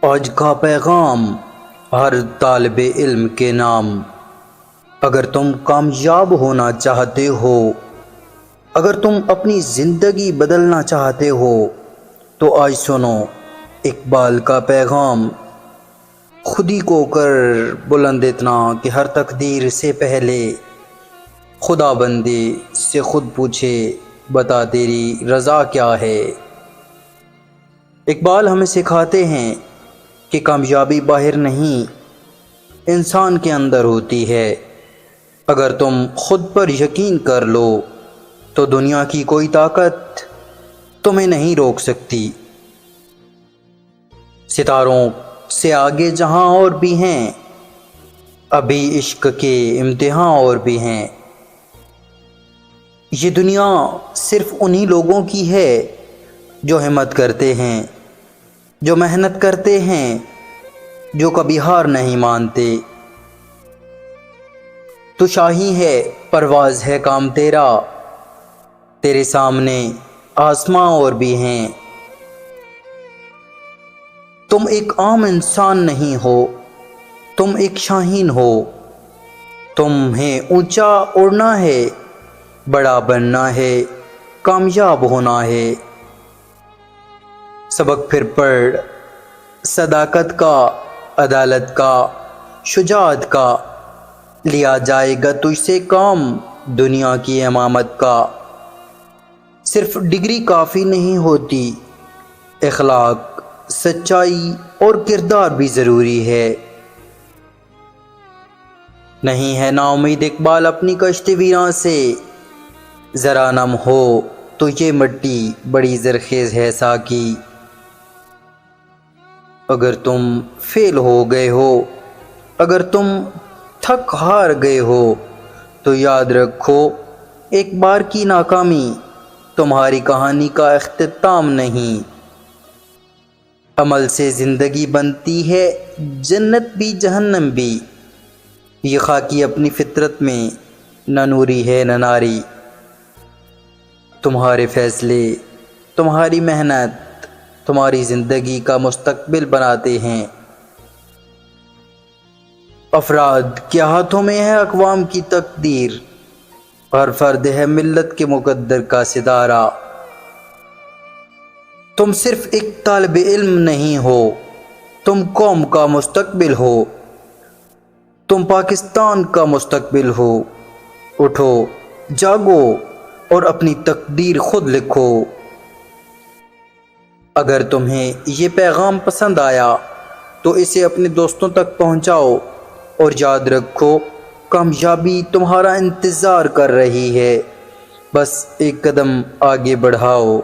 آج کا پیغام ہر طالب علم کے نام۔ اگر تم کامیاب ہونا چاہتے ہو، اگر تم اپنی زندگی بدلنا چاہتے ہو تو آج سنو اقبال کا پیغام۔ خودی کو کر بلند اتنا کہ ہر تقدیر سے پہلے خدا بندے سے خود پوچھے بتا تیری رضا کیا ہے۔ اقبال ہمیں سکھاتے ہیں کہ کامیابی باہر نہیں، انسان کے اندر ہوتی ہے۔ اگر تم خود پر یقین کر لو تو دنیا کی کوئی طاقت تمہیں نہیں روک سکتی۔ ستاروں سے آگے جہاں اور بھی ہیں، ابھی عشق کے امتحان اور بھی ہیں۔ یہ دنیا صرف انہی لوگوں کی ہے جو ہمت کرتے ہیں، جو محنت کرتے ہیں، جو کبھی ہار نہیں مانتے۔ تو شاہی ہے پرواز ہے کام تیرا، تیرے سامنے آسماں اور بھی ہیں۔ تم ایک عام انسان نہیں ہو، تم ایک شاہین ہو۔ تمہیں اونچا اڑنا ہے، بڑا بننا ہے، کامیاب ہونا ہے۔ سبق پھر پڑھ صداقت کا، عدالت کا، شجاعت کا، لیا جائے گا تجھ سے کام دنیا کی امامت کا۔ صرف ڈگری کافی نہیں ہوتی، اخلاق، سچائی اور کردار بھی ضروری ہے۔ نہیں ہے نا امید اقبال اپنی کشتی ویراں سے، ذرا نم ہو تو یہ مٹی بڑی زرخیز ہے ساکی۔ اگر تم فیل ہو گئے ہو، اگر تم تھک ہار گئے ہو تو یاد رکھو ایک بار کی ناکامی تمہاری کہانی کا اختتام نہیں۔ عمل سے زندگی بنتی ہے جنت بھی جہنم بھی، یہ خاکی اپنی فطرت میں نہ نوری ہے نہ ناری۔ تمہارے فیصلے، تمہاری محنت تمہاری زندگی کا مستقبل بناتے ہیں۔ افراد کے ہاتھوں میں ہے اقوام کی تقدیر، ہر فرد ہے ملت کے مقدر کا ستارہ۔ تم صرف ایک طالب علم نہیں ہو، تم قوم کا مستقبل ہو، تم پاکستان کا مستقبل ہو۔ اٹھو، جاگو اور اپنی تقدیر خود لکھو۔ اگر تمہیں یہ پیغام پسند آیا تو اسے اپنے دوستوں تک پہنچاؤ، اور یاد رکھو کامیابی تمہارا انتظار کر رہی ہے، بس ایک قدم آگے بڑھاؤ۔